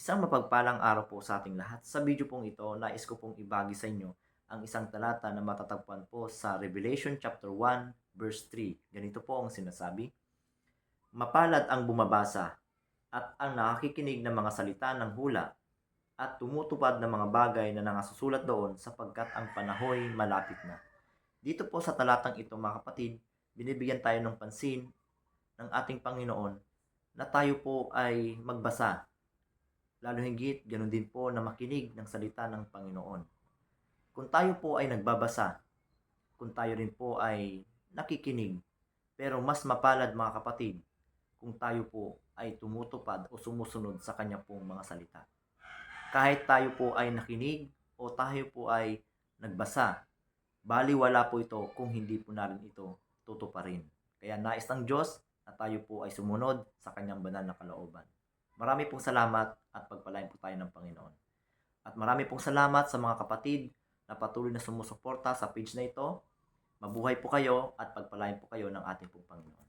Isang mapagpalang araw po sa ating lahat. Sa video pong ito, nais ko pong ibagi sa inyo ang isang talata na matatagpuan po sa Revelation chapter 1 verse 3. Ganito po ang sinasabi: Mapalad ang bumabasa at ang nakikinig ng mga salita ng hula at tumutupad ng mga bagay na nangasusulat doon sapagkat ang panahoy malapit na. Dito po sa talatang ito mga kapatid, binibigyan tayo ng pansin ng ating Panginoon na tayo po ay magbasa. Lalo higit, ganoon din po na makinig ng salita ng Panginoon. Kung tayo po ay nagbabasa, kung tayo rin po ay nakikinig, pero mas mapalad mga kapatid kung tayo po ay tumutupad o sumusunod sa kanya pong mga salita. Kahit tayo po ay nakinig o tayo po ay nagbasa, baliwala po ito kung hindi po natin ito tutuparin. Kaya nais ng Diyos na tayo po ay sumunod sa kanyang banal na kalooban. Marami pong salamat at pagpalain po tayo ng Panginoon. At marami pong salamat sa mga kapatid na patuloy na sumusuporta sa page na ito. Mabuhay po kayo at pagpalain po kayo ng ating pong Panginoon.